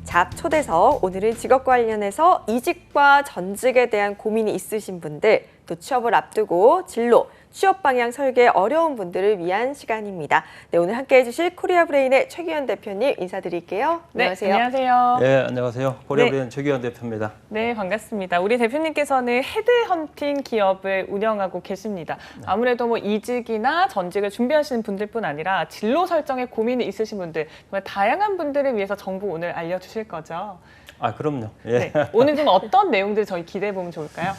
잡 초대석, 오늘은 직업 관련해서 이직과 전직에 대한 고민이 있으신 분들, 또 취업을 앞두고 진로, 취업 방향 설계 어려운 분들을 위한 시간입니다. 네, 오늘 함께 해주실 코리아브레인의 최규현 대표님 인사드릴게요. 안녕하세요. 네, 안녕하세요. 네, 안녕하세요. 코리아브레인 최규현 대표입니다. 네, 반갑습니다. 우리 대표님께서는 헤드헌팅 기업을 운영하고 계십니다. 아무래도 뭐 이직이나 전직을 준비하시는 분들뿐 아니라 진로 설정에 고민이 있으신 분들, 정말 다양한 분들을 위해서 정보 오늘 알려주실 거죠? 아, 그럼요. 예. 네, 오늘 좀 어떤 내용들 저희 기대해 보면 좋을까요?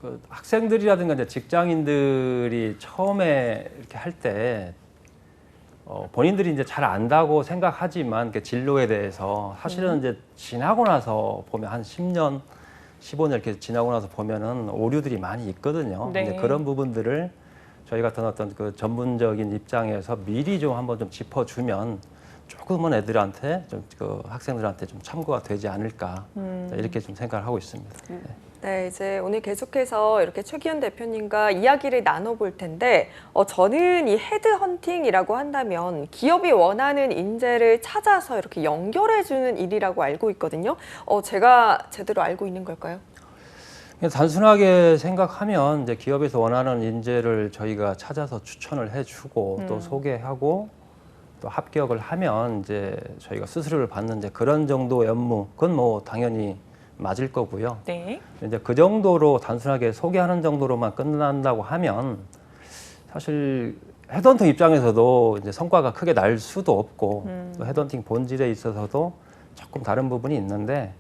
그 학생들이라든가 이제 직장인들이 처음에 이렇게 할 때 본인들이 이제 잘 안다고 생각하지만 그 진로에 대해서 사실은 이제 지나고 나서 보면 한 10년, 15년 이렇게 지나고 나서 보면은 오류들이 많이 있거든요. 네. 이제 그런 부분들을 저희 같은 어떤 그 전문적인 입장에서 미리 좀 한번 좀 짚어주면 조금은 애들한테 좀 그 학생들한테 좀 참고가 되지 않을까 이렇게 좀 생각을 하고 있습니다. 네. 네, 이제 오늘 계속해서 이렇게 최규현 대표님과 이야기를 나눠볼 텐데, 저는 이 헤드헌팅이라고 한다면 기업이 원하는 인재를 찾아서 이렇게 연결해주는 일이라고 알고 있거든요. 제가 제대로 알고 있는 걸까요? 그냥 단순하게 생각하면 이제 기업에서 원하는 인재를 저희가 찾아서 추천을 해주고 또 소개하고 또 합격을 하면 이제 저희가 수수료를 받는 이제 그런 정도의 업무, 그건 뭐 당연히 맞을 거고요. 네. 이제 그 정도로 단순하게 소개하는 정도로만 끝난다고 하면 사실 헤드헌팅 입장에서도 이제 성과가 크게 날 수도 없고 또 헤드헌팅 본질에 있어서도 조금 다른 부분이 있는데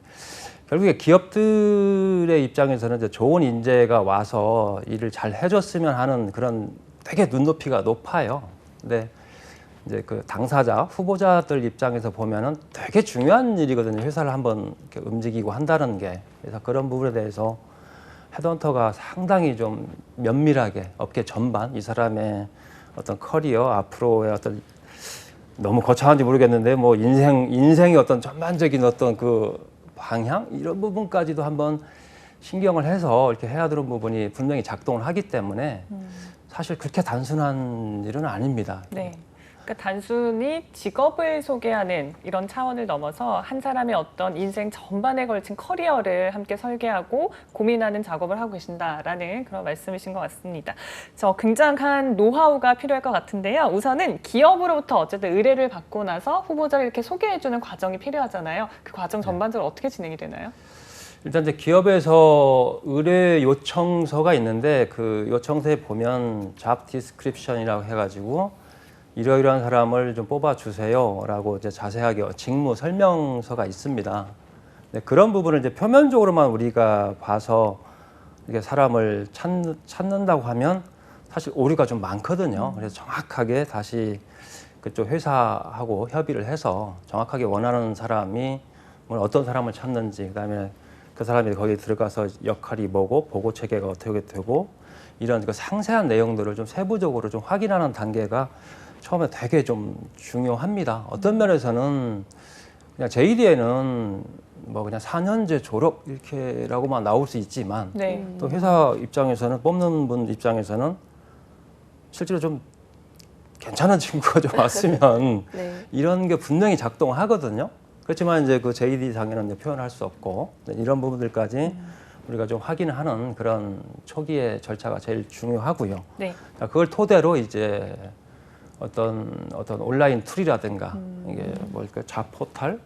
결국에 기업들의 입장에서는 이제 좋은 인재가 와서 일을 잘 해줬으면 하는 그런 되게 눈높이가 높아요. 근데 이제 그 당사자, 후보자들 입장에서 보면은 되게 중요한 일이거든요. 회사를 한번 이렇게 움직이고 한다는 게. 그래서 그런 부분에 대해서 헤드헌터가 상당히 좀 면밀하게 업계 전반 이 사람의 어떤 커리어 앞으로의 어떤 너무 거창한지 모르겠는데 뭐 인생의 어떤 전반적인 어떤 그 방향 이런 부분까지도 한번 신경을 해서 이렇게 해야 되는 부분이 분명히 작동을 하기 때문에 사실 그렇게 단순한 일은 아닙니다. 네. 그러니까 단순히 직업을 소개하는 이런 차원을 넘어서 한 사람의 어떤 인생 전반에 걸친 커리어를 함께 설계하고 고민하는 작업을 하고 계신다라는 그런 말씀이신 것 같습니다. 굉장한 노하우가 필요할 것 같은데요. 우선은 기업으로부터 어쨌든 의뢰를 받고 나서 후보자를 이렇게 소개해주는 과정이 필요하잖아요. 그 과정 전반적으로 어떻게 진행이 되나요? 일단 이제 기업에서 의뢰 요청서가 있는데 그 요청서에 보면 잡 디스크립션이라고 해가지고 이러이러한 사람을 좀 뽑아주세요라고 이제 자세하게 직무 설명서가 있습니다. 네, 그런 부분을 이제 표면적으로만 우리가 봐서 이렇게 사람을 찾는다고 하면 사실 오류가 좀 많거든요. 그래서 정확하게 다시 그쪽 회사하고 협의를 해서 정확하게 원하는 사람이 어떤 사람을 찾는지, 그다음에 그 사람이 거기에 들어가서 역할이 뭐고 보고 체계가 어떻게 되고 이런 그 상세한 내용들을 좀 세부적으로 좀 확인하는 단계가 처음에 되게 좀 중요합니다. 어떤 면에서는 그냥 JD에는 뭐 그냥 4년제 졸업 이렇게라고만 나올 수 있지만 네. 또 회사 입장에서는 뽑는 분 입장에서는 실제로 좀 괜찮은 친구가 좀 왔으면 네. 이런 게 분명히 작동하거든요. 그렇지만 이제 그 JD 상에는 이제 표현할 수 없고 이런 부분들까지 우리가 좀 확인하는 그런 초기의 절차가 제일 중요하고요. 네. 자, 그걸 토대로 이제 어떤 온라인 툴이라든가 이게 뭘까 잡 포털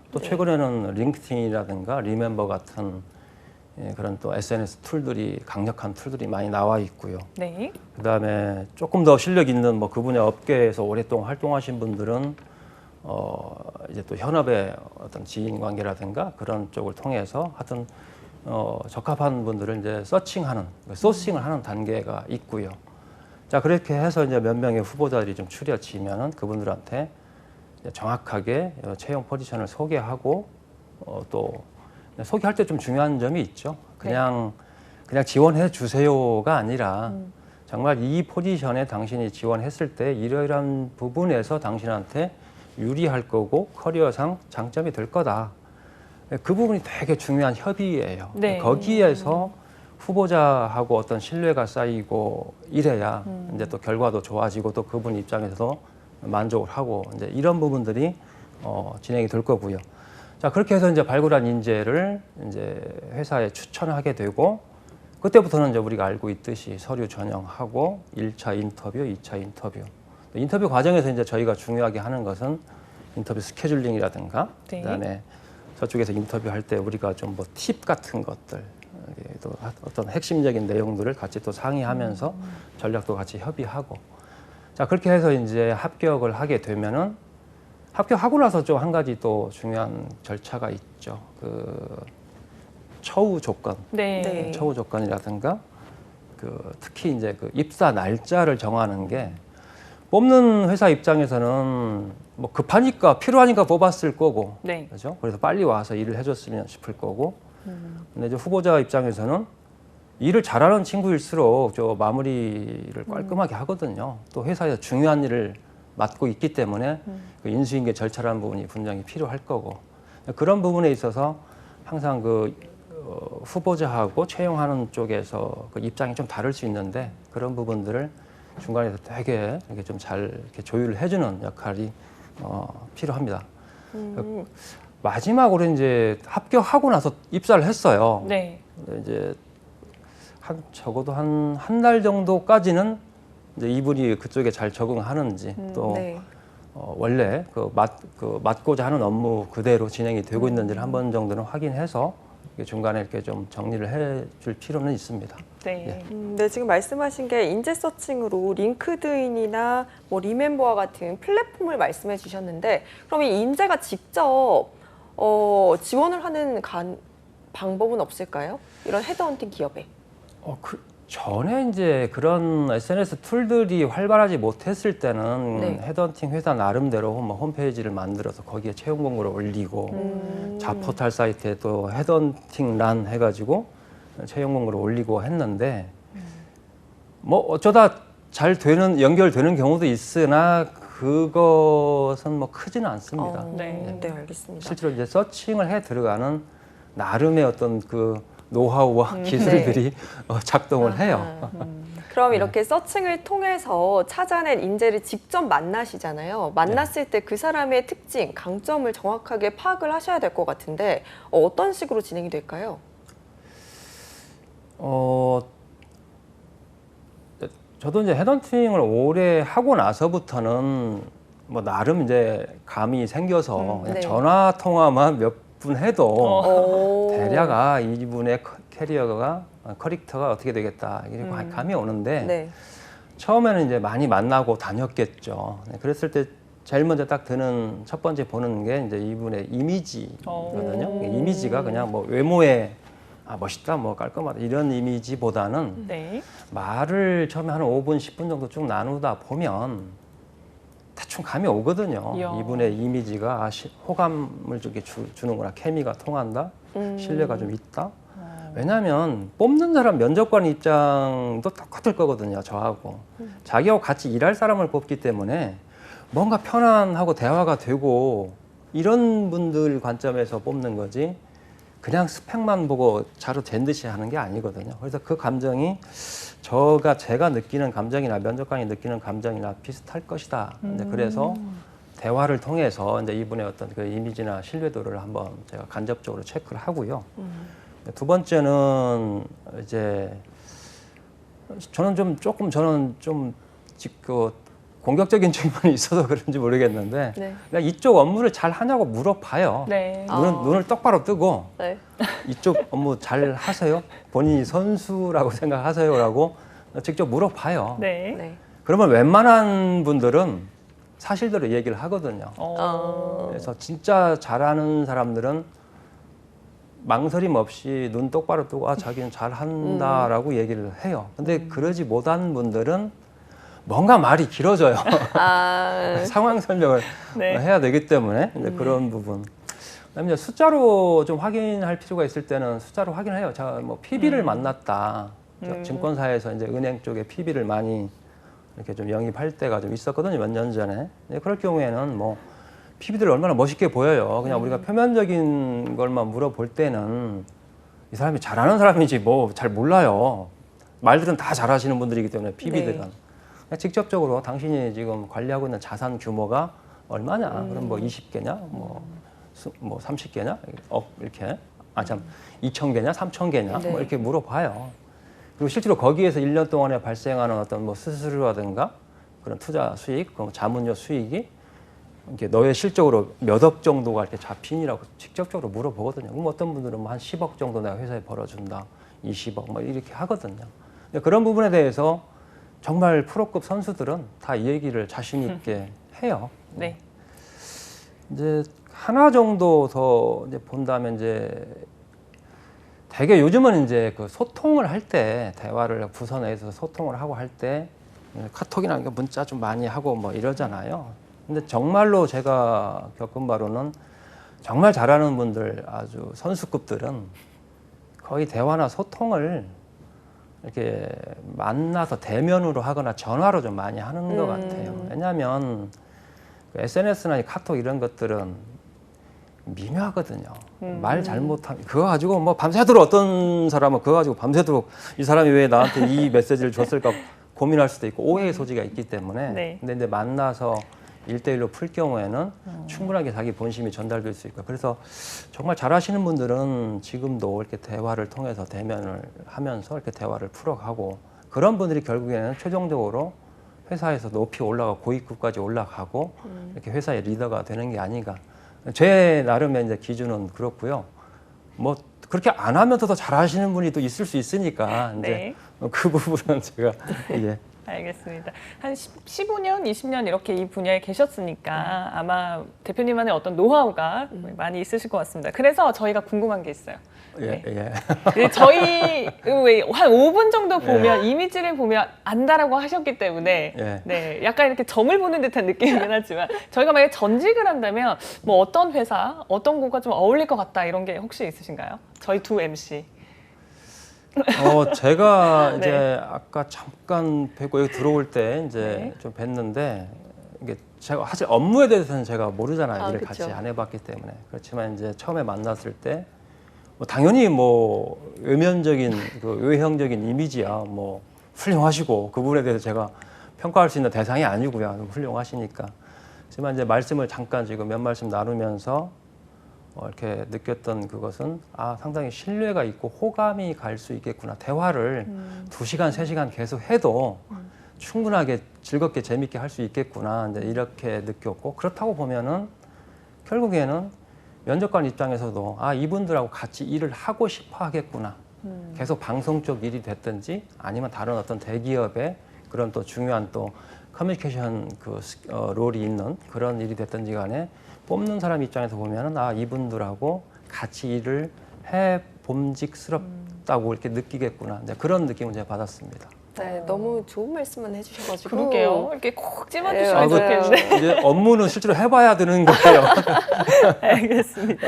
또 최근에는 링크드인이라든가 리멤버 같은 그런 또 SNS 툴들이 강력한 툴들이 많이 나와 있고요. 네. 그다음에 조금 더 실력 있는 뭐 그분의 업계에서 오랫동안 활동하신 분들은 이제 또 현업의 어떤 지인 관계라든가 그런 쪽을 통해서 하여튼 적합한 분들을 이제 서칭하는 소싱을 하는 단계가 있고요. 자, 그렇게 해서 이제 몇 명의 후보자들이 좀 추려지면은 그분들한테 이제 정확하게 채용 포지션을 소개하고 또 소개할 때 좀 중요한 점이 있죠. 그냥 지원해 주세요가 아니라 정말 이 포지션에 당신이 지원했을 때 이러이러한 부분에서 당신한테 유리할 거고 커리어상 장점이 될 거다. 그 부분이 되게 중요한 협의예요. 네. 거기에서 후보자하고 어떤 신뢰가 쌓이고 이래야 이제 또 결과도 좋아지고 또 그분 입장에서도 만족을 하고 이제 이런 부분들이 진행이 될 거고요. 자, 그렇게 해서 이제 발굴한 인재를 이제 회사에 추천하게 되고, 그때부터는 이제 우리가 알고 있듯이 서류 전형하고 1차 인터뷰, 2차 인터뷰. 인터뷰 과정에서 이제 저희가 중요하게 하는 것은 인터뷰 스케줄링이라든가, 네. 그다음에 저쪽에서 인터뷰할 때 우리가 좀 뭐 팁 같은 것들, 또 어떤 핵심적인 내용들을 같이 또 상의하면서 전략도 같이 협의하고. 자, 그렇게 해서 이제 합격을 하게 되면은, 합격하고 나서 좀 한 가지 또 중요한 절차가 있죠. 그 처우 조건, 네. 네. 처우 조건이라든가, 특히 이제 그 입사 날짜를 정하는 게, 뽑는 회사 입장에서는 뭐 급하니까 필요하니까 뽑았을 거고, 네. 그렇죠? 그래서 빨리 와서 일을 해줬으면 싶을 거고, 근데 이제 후보자 입장에서는 일을 잘하는 친구일수록 저 마무리를 깔끔하게 하거든요. 또 회사에서 중요한 일을 맡고 있기 때문에 그 인수인계 절차라는 부분이 분명히 필요할 거고, 그런 부분에 있어서 항상 후보자하고 채용하는 쪽에서 그 입장이 좀 다를 수 있는데, 그런 부분들을 중간에서 되게 이렇게 좀 잘 이렇게 조율을 해주는 역할이 필요합니다. 마지막으로 이제 합격하고 나서 입사를 했어요. 네. 근데 이제 적어도 한 달 정도까지는 이제 이분이 그쪽에 잘 적응하는지, 또 네. 원래 맡고자 하는 업무 그대로 진행이 되고 있는지를 한 번 정도는 확인해서 이렇게 중간에 이렇게 좀 정리를 해줄 필요는 있습니다. 네. 네, 지금 말씀하신 게 인재 서칭으로 링크드인이나 뭐 리멤버와 같은 플랫폼을 말씀해 주셨는데, 그럼 이 인재가 직접 지원을 하는 방법은 없을까요? 이런 헤드헌팅 기업에. 전에 이제 그런 SNS 툴들이 활발하지 못했을 때는 네. 헤드헌팅 회사 나름대로 뭐 홈페이지를 만들어서 거기에 채용 공고를 올리고, 자포탈 사이트에 또 헤드헌팅란 해가지고 채용 공고를 올리고 했는데, 뭐 어쩌다 잘 연결되는 경우도 있으나 그것은 뭐 크지는 않습니다. 네. 네, 알겠습니다. 실제로 이제 서칭을 해 들어가는 나름의 어떤 그 노하우와 기술들이 작동을 해요. 그럼 이렇게 서칭을 통해서 찾아낸 인재를 직접 만나시잖아요. 만났을 때 그 사람의 특징, 강점을 정확하게 파악을 하셔야 될 것 같은데, 어떤 식으로 진행이 될까요? 저도 이제 헤드헌팅을 오래 하고 나서부터는 뭐 나름 이제 감이 생겨서 그냥 네. 전화 통화만 몇 분 해도 오. 대략 이분의 캐릭터가 어떻게 되겠다 이렇게 감이 오는데, 네. 처음에는 이제 많이 만나고 다녔겠죠. 네, 그랬을 때 제일 먼저 딱 드는 첫 번째 보는 게 이제 이분의 이미지거든요. 이미지가 그냥 뭐 외모에 멋있다, 뭐 깔끔하다 이런 이미지보다는 네. 말을 처음에 한 5분, 10분 정도 쭉 나누다 보면 대충 감이 오거든요. 이야. 이분의 이미지가 호감을 주는구나, 케미가 통한다, 신뢰가 좀 있다. 왜냐하면 뽑는 사람 면접관 입장도 똑같을 거거든요, 저하고. 자기하고 같이 일할 사람을 뽑기 때문에 뭔가 편안하고 대화가 되고 이런 분들 관점에서 뽑는 거지, 그냥 스펙만 보고 자료 잰 듯이 하는 게 아니거든요. 그래서 그 감정이 제가 느끼는 감정이나 면접관이 느끼는 감정이나 비슷할 것이다. 이제 그래서 대화를 통해서 이제 이분의 어떤 그 이미지나 신뢰도를 한번 제가 간접적으로 체크를 하고요. 두 번째는 이제 저는 좀 공격적인 측면이 있어서 그런지 모르겠는데, 네. 그냥 이쪽 업무를 잘 하냐고 물어봐요. 네. 눈을 똑바로 뜨고 네. 이쪽 업무 잘 하세요? 본인이 선수라고 생각하세요라고 직접 물어봐요. 네. 네. 그러면 웬만한 분들은 사실대로 얘기를 하거든요. 그래서 진짜 잘하는 사람들은 망설임 없이 눈 똑바로 뜨고 자기는 잘한다라고 얘기를 해요. 근데 그러지 못한 분들은 뭔가 말이 길어져요. 상황 설명을 네. 해야 되기 때문에 이제 그런 부분. 그다음에 이제 숫자로 좀 확인할 필요가 있을 때는 숫자로 확인해요. 제가 뭐 PB를 만났다. 증권사에서 이제 은행 쪽에 PB를 많이 이렇게 좀 영입할 때가 좀 있었거든요. 몇 년 전에. 그럴 경우에는 뭐 PB들 얼마나 멋있게 보여요. 그냥 우리가 표면적인 걸만 물어볼 때는 이 사람이 잘하는 사람인지 뭐 잘 몰라요. 말들은 다 잘하시는 분들이기 때문에 PB들은. 네. 직접적으로 당신이 지금 관리하고 있는 자산 규모가 얼마냐? 그럼 뭐 20개냐? 뭐 30개냐? 이렇게. 아, 참, 2,000개냐? 3,000개냐? 네. 뭐 이렇게 물어봐요. 그리고 실제로 거기에서 1년 동안에 발생하는 어떤 뭐 수수료라든가 그런 투자 수익, 그런 자문료 수익이 이게 너의 실적으로 몇 억 정도가 이렇게 잡히니라고 직접적으로 물어보거든요. 그럼 어떤 분들은 뭐 한 10억 정도 내가 회사에 벌어준다, 20억 뭐 이렇게 하거든요. 근데 그런 부분에 대해서 정말 프로급 선수들은 다 이 얘기를 자신 있게 해요. 네. 이제 하나 정도 더 이제 본다면 이제 되게 요즘은 이제 그 소통을 할 때 대화를 부서 내에서 소통을 하고 할 때 카톡이나 문자 좀 많이 하고 뭐 이러잖아요. 근데 정말로 제가 겪은 바로는 정말 잘하는 분들 아주 선수급들은 거의 대화나 소통을 이렇게 만나서 대면으로 하거나 전화로 좀 많이 하는 것 같아요. 왜냐하면 SNS나 카톡 이런 것들은 미묘하거든요. 말 잘못하면 그거 가지고 뭐 밤새도록 어떤 사람은 그거 가지고 밤새도록 이 사람이 왜 나한테 이 메시지를 줬을까 고민할 수도 있고 오해의 소지가 있기 때문에 네. 근데 이제 만나서 1대1로 풀 경우에는 충분하게 자기 본심이 전달될 수 있고 그래서 정말 잘하시는 분들은 지금도 이렇게 대화를 통해서 대면을 하면서 이렇게 대화를 풀어가고 그런 분들이 결국에는 최종적으로 회사에서 높이 올라가 고위급까지 올라가고 이렇게 회사의 리더가 되는 게 아닌가. 제 나름의 이제 기준은 그렇고요. 뭐 그렇게 안 하면서 더 잘하시는 분이 또 있을 수 있으니까 이제 네. 그 부분은 제가 예. 알겠습니다. 한 15년, 20년 이렇게 이 분야에 계셨으니까 아마 대표님만의 어떤 노하우가 많이 있으실 것 같습니다. 그래서 저희가 궁금한 게 있어요. 예, 네. 예. 네, 저희 왜 한 5분 정도 보면 이미지를 보면 안다라고 하셨기 때문에 예. 네, 약간 이렇게 점을 보는 듯한 느낌이긴 하지만 저희가 만약에 전직을 한다면 뭐 어떤 회사, 어떤 곳과 좀 어울릴 것 같다 이런 게 혹시 있으신가요? 저희 두 MC. 제가 이제 네. 아까 잠깐 뵙고 여기 들어올 때 이제 네. 좀 뵀는데 이게 제가 사실 업무에 대해서는 제가 모르잖아요. 아, 일을 그쵸. 같이 안 해봤기 때문에 그렇지만 이제 처음에 만났을 때 뭐 당연히 뭐 외면적인 그 외형적인 이미지야 뭐 훌륭하시고 그 부분에 대해서 제가 평가할 수 있는 대상이 아니고요. 훌륭하시니까. 하지만 이제 말씀을 잠깐 지금 몇 말씀 나누면서 이렇게 느꼈던 그것은 상당히 신뢰가 있고 호감이 갈 수 있겠구나. 대화를 2시간, 3시간 계속 해도 충분하게 즐겁게 재밌게 할 수 있겠구나. 이제 이렇게 느꼈고 그렇다고 보면은 결국에는 면접관 입장에서도 이분들하고 같이 일을 하고 싶어 하겠구나. 계속 방송 쪽 일이 됐든지 아니면 다른 어떤 대기업의 그런 또 중요한 또 커뮤니케이션 롤이 있는 그런 일이 됐든지 간에 뽑는 사람 입장에서 보면은 이분들하고 같이 일을 해 봄직스럽다고 이렇게 느끼겠구나. 이제 그런 느낌을 제가 받았습니다. 네, 너무 좋은 말씀만 해주셔가지고. 그러게요. 이렇게 콕 네, 집어주시면 맞아요. 좋겠는데. 이제 업무는 실제로 해봐야 되는 거예요. 알겠습니다.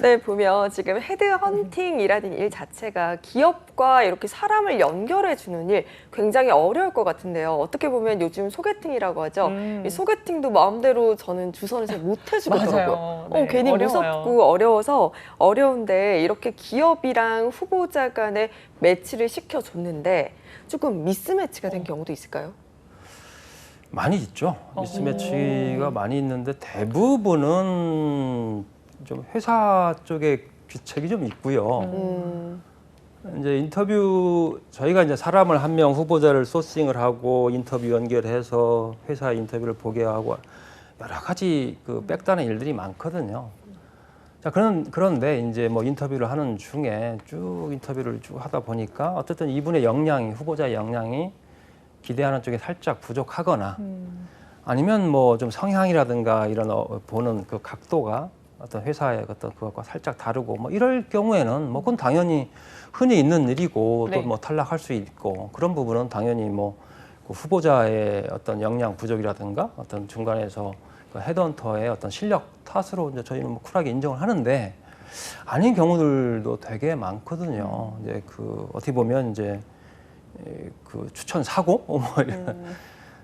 네, 보면 지금 헤드헌팅이라는 일 자체가 기업과 이렇게 사람을 연결해주는 일 굉장히 어려울 것 같은데요. 어떻게 보면 요즘 소개팅이라고 하죠. 이 소개팅도 마음대로 저는 주선을 잘 못 해주겠더라고요. 맞아요. 네, 괜히 어려워요. 무섭고 어려워서 어려운데 이렇게 기업이랑 후보자 간에 매치를 시켜줬는데 조금 미스매치가 된 경우도 있을까요? 많이 있죠. 미스매치가 많이 있는데 대부분은 좀 회사 쪽에 귀책이 좀 있고요. 이제 인터뷰 저희가 이제 사람을 한 명 후보자를 소싱을 하고 인터뷰 연결해서 회사 인터뷰를 보게 하고 여러 가지 그 백다는 일들이 많거든요. 자, 그런데 이제 뭐 인터뷰를 하는 중에 쭉 인터뷰를 쭉 하다 보니까 어쨌든 이분의 역량이 후보자의 역량이 기대하는 쪽에 살짝 부족하거나 아니면 뭐 좀 성향이라든가 이런 보는 그 각도가 어떤 회사의 어떤 그것과 살짝 다르고 뭐 이럴 경우에는 뭐 그건 당연히 흔히 있는 일이고 네. 또 뭐 탈락할 수 있고 그런 부분은 당연히 뭐 그 후보자의 어떤 역량 부족이라든가 어떤 중간에서 그 헤드헌터의 어떤 실력 탓으로 이제 저희는 뭐 쿨하게 인정을 하는데 아닌 경우들도 되게 많거든요. 이제 그 어떻게 보면 이제 그 추천 사고 뭐 이런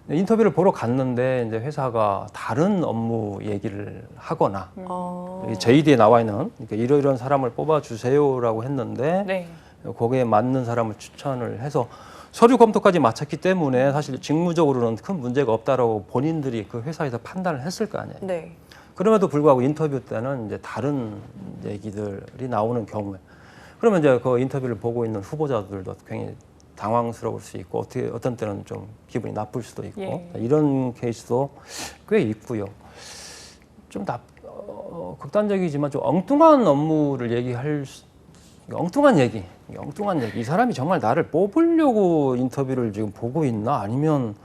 인터뷰를 보러 갔는데 이제 회사가 다른 업무 얘기를 하거나 여기 JD에 나와 있는 그러니까 이런 사람을 뽑아 주세요라고 했는데 네. 거기에 맞는 사람을 추천을 해서 서류 검토까지 마쳤기 때문에 사실 직무적으로는 큰 문제가 없다라고 본인들이 그 회사에서 판단을 했을 거 아니에요. 네. 그럼에도 불구하고 인터뷰 때는 이제 다른 얘기들이 나오는 경우에 그러면 이제 그 인터뷰를 보고 있는 후보자들도 굉장히 당황스러울 수 있고 어떤 때는 좀 기분이 나쁠 수도 있고 예. 이런 케이스도 꽤 있고요. 좀 극단적이지만 좀 엉뚱한 업무를 엉뚱한 얘기. 이 사람이 정말 나를 뽑으려고 인터뷰를 지금 보고 있나? 아니면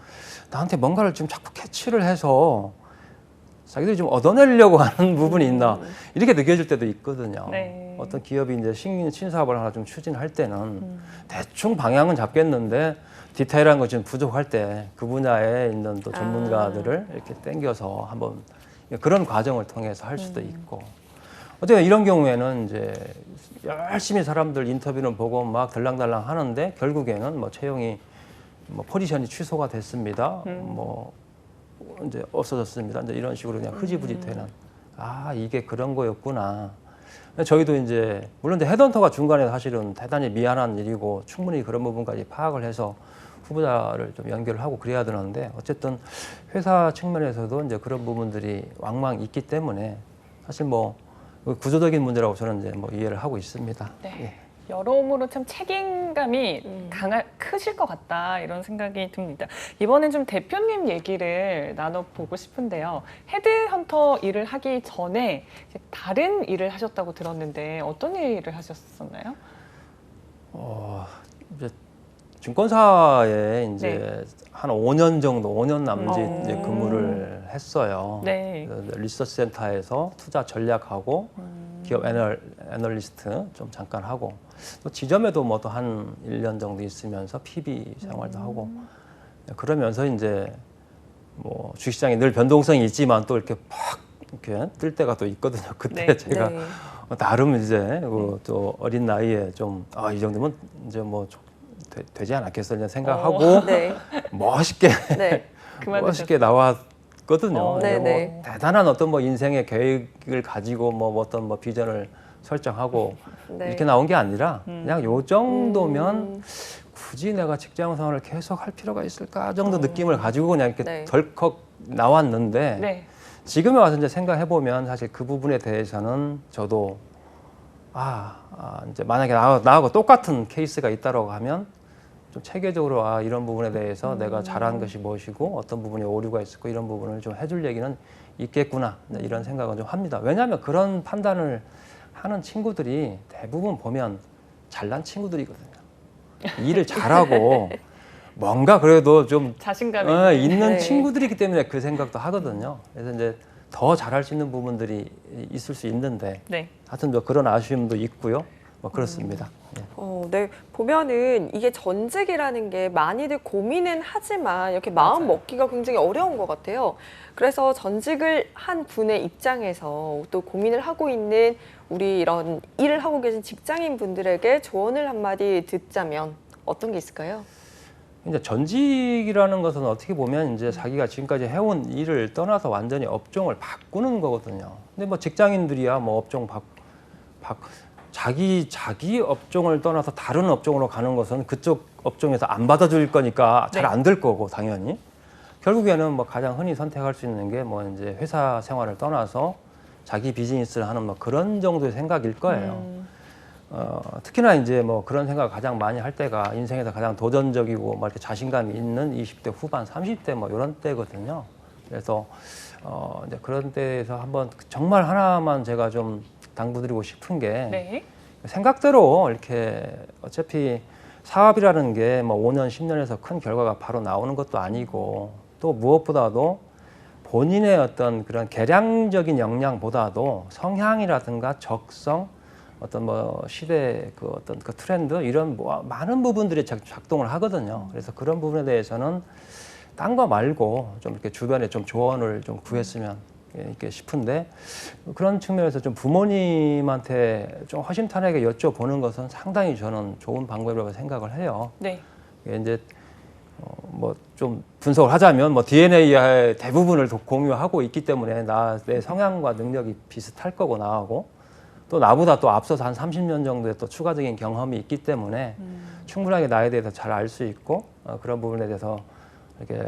나한테 뭔가를 좀 자꾸 캐치를 해서 자기들이 좀 얻어내려고 하는 부분이 있나? 이렇게 느껴질 때도 있거든요. 네. 어떤 기업이 이제 신사업을 하나 좀 추진할 때는 대충 방향은 잡겠는데 디테일한 것이 좀 부족할 때 그 분야에 있는 또 전문가들을 이렇게 땡겨서 한번 그런 과정을 통해서 할 수도 있고. 어쨌든 이런 경우에는 이제 열심히 사람들 인터뷰는 보고 막 들랑달랑 하는데 결국에는 뭐 채용이 포지션이 취소가 됐습니다. 뭐 이제 없어졌습니다. 이제 이런 식으로 그냥 흐지부지 되는. 아, 이게 그런 거였구나. 저희도 이제 물론 이제 헤드헌터가 중간에 사실은 대단히 미안한 일이고 충분히 그런 부분까지 파악을 해서 후보자를 좀 연결을 하고 그래야 되는데 어쨌든 회사 측면에서도 이제 그런 부분들이 왕왕 있기 때문에 사실 뭐 구조적인 문제라고 저는 이제 뭐 이해를 하고 있습니다. 네. 예. 여러모로 참 책임감이 크실 것 같다 이런 생각이 듭니다. 이번엔 좀 대표님 얘기를 나눠보고 싶은데요. 헤드헌터 일을 하기 전에 이제 다른 일을 하셨다고 들었는데 어떤 일을 하셨었나요? 이제 증권사에 이제 네. 한 5년 정도, 5년 남짓 이제 근무를 했어요. 네. 리서치 센터에서 투자 전략하고 기업 애널리스트 좀 잠깐 하고 또 지점에도 뭐 또 한 1년 정도 있으면서 PB 생활도 하고 그러면서 이제 뭐 주식시장에 늘 변동성이 있지만 또 이렇게 팍 이렇게 뜰 때가 또 있거든요. 그때 네. 제가 네. 나름 이제 또 어린 나이에 좀 이 정도면 이제 뭐 되지 않았겠어 이런 생각하고 네. 멋있게 네. 멋있게 나왔거든요. 네, 이제 뭐 네. 대단한 어떤 뭐 인생의 계획을 가지고 뭐 어떤 뭐 비전을 설정하고 네. 이렇게 나온 게 아니라 그냥 요 정도면 굳이 내가 직장 생활을 계속 할 필요가 있을까 정도 느낌을 가지고 그냥 이렇게 네. 덜컥 나왔는데 네. 지금에 와서 이제 생각해 보면 사실 그 부분에 대해서는 저도 이제 만약에 나하고 똑같은 케이스가 있다라고 하면 좀 체계적으로 이런 부분에 대해서 내가 잘한 것이 무엇이고 어떤 부분에 오류가 있었고 이런 부분을 좀 해줄 얘기는 있겠구나 이런 생각은 좀 합니다. 왜냐하면 그런 판단을 하는 친구들이 대부분 보면 잘난 친구들이거든요. 일을 잘하고 뭔가 그래도 좀 자신감이 있는 네. 친구들이기 때문에 그 생각도 하거든요. 그래서 이제 더 잘할 수 있는 부분들이 있을 수 있는데 네. 하여튼 뭐 그런 아쉬움도 있고요. 뭐 그렇습니다. 예. 네. 보면은 이게 전직이라는 게 많이들 고민은 하지만 이렇게 마음 먹기가 굉장히 어려운 것 같아요. 그래서 전직을 한 분의 입장에서 또 고민을 하고 있는 우리 이런 일을 하고 계신 직장인 분들에게 조언을 한마디 듣자면 어떤 게 있을까요? 이제 전직이라는 것은 어떻게 보면 이제 자기가 지금까지 해온 일을 떠나서 완전히 업종을 바꾸는 거거든요. 근데 뭐 직장인들이야 뭐 업종 자기 업종을 떠나서 다른 업종으로 가는 것은 그쪽 업종에서 안 받아줄 거니까 잘 안 될 거고 당연히 결국에는 뭐 가장 흔히 선택할 수 있는 게 뭐 이제 회사 생활을 떠나서 자기 비즈니스를 하는 뭐 그런 정도의 생각일 거예요. 특히나 이제 뭐 그런 생각을 가장 많이 할 때가 인생에서 가장 도전적이고 뭐 이렇게 자신감이 있는 20대 후반, 30대 뭐 이런 때거든요. 그래서 이제 그런 때에서 한번 정말 하나만 제가 좀 당부드리고 싶은 게 네. 생각대로 이렇게 어차피 사업이라는 게 뭐 5년, 10년에서 큰 결과가 바로 나오는 것도 아니고 또 무엇보다도 본인의 어떤 그런 개량적인 역량보다도 성향이라든가 적성 어떤 뭐 시대 그 어떤 그 트렌드 이런 뭐 많은 부분들이 작동을 하거든요. 그래서 그런 부분에 대해서는 딴 거 말고 좀 이렇게 주변에 좀 조언을 좀 구했으면 이렇게 싶은데 그런 측면에서 좀 부모님한테 좀 허심탄회하게 여쭤보는 것은 상당히 저는 좋은 방법이라고 생각을 해요. 네. 이게 이제 뭐 좀 분석을 하자면 뭐 DNA의 대부분을 공유하고 있기 때문에 내 성향과 능력이 비슷할 거고 나하고 또 나보다 또 앞서서 한 30년 정도의 또 추가적인 경험이 있기 때문에 충분하게 나에 대해서 잘 알 수 있고 그런 부분에 대해서 이렇게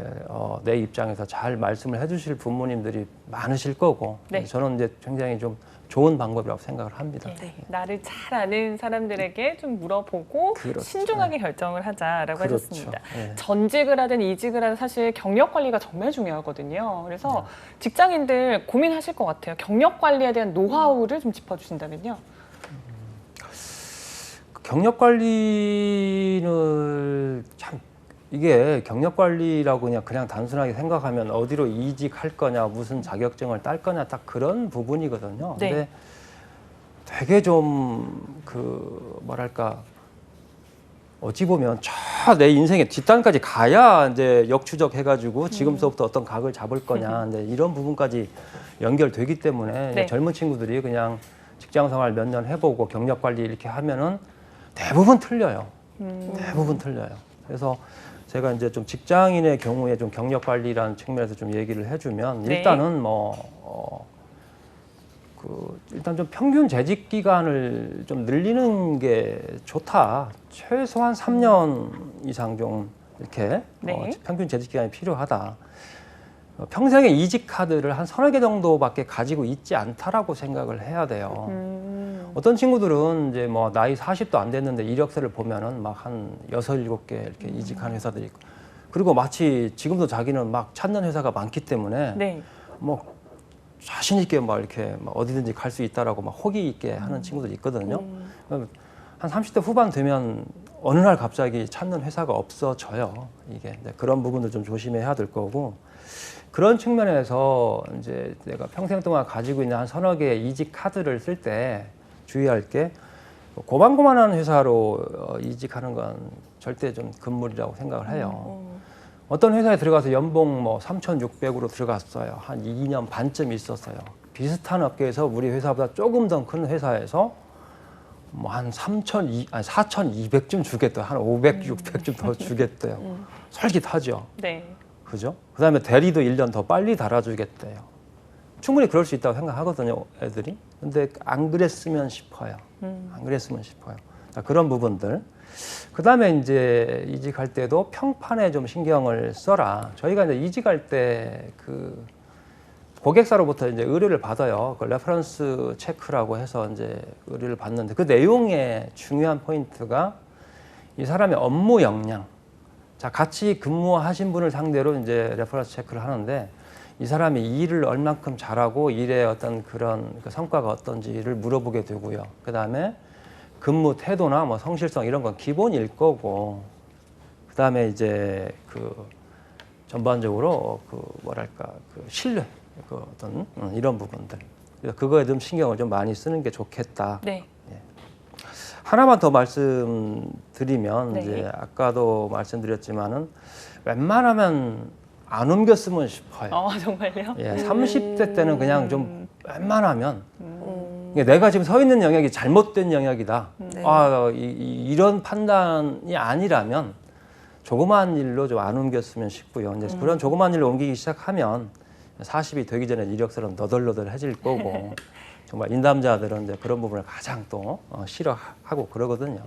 내 입장에서 잘 말씀을 해주실 부모님들이 많으실 거고 네. 저는 이제 굉장히 좀 좋은 방법이라고 생각을 합니다. 네. 나를 잘 아는 사람들에게 좀 물어보고 그렇죠. 신중하게 결정을 하자라고 그렇죠. 하셨습니다. 네. 전직을 하든 이직을 하든 사실 경력 관리가 정말 중요하거든요. 그래서 직장인들 고민하실 것 같아요. 경력 관리에 대한 노하우를 좀 짚어주신다면요. 경력 관리는 참 이게 경력 관리라고 그냥 단순하게 생각하면 어디로 이직할 거냐, 무슨 자격증을 딸 거냐, 딱 그런 부분이거든요. 네. 근데 되게 좀 뭐랄까 어찌 보면 저 내 인생의 뒷단까지 가야 이제 역추적해가지고 지금서부터 어떤 각을 잡을 거냐, 이제 이런 부분까지 연결되기 때문에 네. 젊은 친구들이 그냥 직장 생활 몇 년 해보고 경력 관리 이렇게 하면은 대부분 틀려요. 대부분 틀려요. 그래서 제가 이제 좀 직장인의 경우에 좀 경력 관리라는 측면에서 좀 얘기를 해주면 네. 일단은 일단 좀 평균 재직 기간을 좀 늘리는 게 좋다. 최소한 3년 이상 좀 이렇게 네. 평균 재직 기간이 필요하다. 평생의 이직 카드를 한 서너 개 정도밖에 가지고 있지 않다라고 생각을 해야 돼요. 어떤 친구들은 이제 뭐 나이 40도 안 됐는데 이력서를 보면은 막 한 6, 7개 이렇게 이직한 회사들이 있고 그리고 마치 지금도 자기는 막 찾는 회사가 많기 때문에 네. 뭐 자신 있게 막 이렇게 막 어디든지 갈 수 있다라고 막 호기 있게 하는 친구들이 있거든요. 한 30대 후반 되면 어느 날 갑자기 찾는 회사가 없어져요. 이게 이제 그런 부분도 좀 조심해야 될 거고 그런 측면에서 이제 내가 평생 동안 가지고 있는 한 서너 개의 이직 카드를 쓸 때 주의할 게 고만고만한 회사로 이직하는 건 절대 좀 금물이라고 생각을 해요. 어떤 회사에 들어가서 연봉 뭐 3,600으로 들어갔어요. 한 2년 반쯤 있었어요. 비슷한 업계에서 우리 회사보다 조금 더 큰 회사에서 뭐 한 4,200쯤 주겠다. 한 500, 600쯤 더 주겠대요. 솔깃하죠. 네. 그죠? 그 다음에 대리도 1년 더 빨리 달아주겠대요. 충분히 그럴 수 있다고 생각하거든요, 애들이. 근데 안 그랬으면 싶어요. 안 그랬으면 싶어요. 자, 그런 부분들. 그 다음에 이제 이직할 때도 평판에 좀 신경을 써라. 저희가 이제 이직할 때 고객사로부터 이제 의뢰를 받아요. 그 레퍼런스 체크라고 해서 이제 의뢰를 받는데 그 내용의 중요한 포인트가 이 사람의 업무 역량. 자, 같이 근무하신 분을 상대로 이제 레퍼런스 체크를 하는데 이 사람이 이 일을 얼만큼 잘하고 일의 어떤 그런 그 성과가 어떤지를 물어보게 되고요. 그 다음에 근무 태도나 뭐 성실성 이런 건 기본일 거고, 그 다음에 이제 전반적으로 신뢰, 어떤 이런 부분들. 그래서 그거에 좀 신경을 좀 많이 쓰는 게 좋겠다. 네. 하나만 더 말씀드리면 네. 이제 아까도 말씀드렸지만은 웬만하면 안 옮겼으면 싶어요. 정말요? 예, 30대 때는 그냥 좀 웬만하면 음. 내가 지금 서 있는 영역이 잘못된 영역이다. 네. 이런 판단이 아니라면 조그마한 일로 좀 안 옮겼으면 싶고요. 이제 그런 조그마한 일로 옮기기 시작하면 40이 되기 전에 이력서는 너덜너덜해질 거고 정말 인담자들은 이제 그런 부분을 가장 또 싫어하고 그러거든요.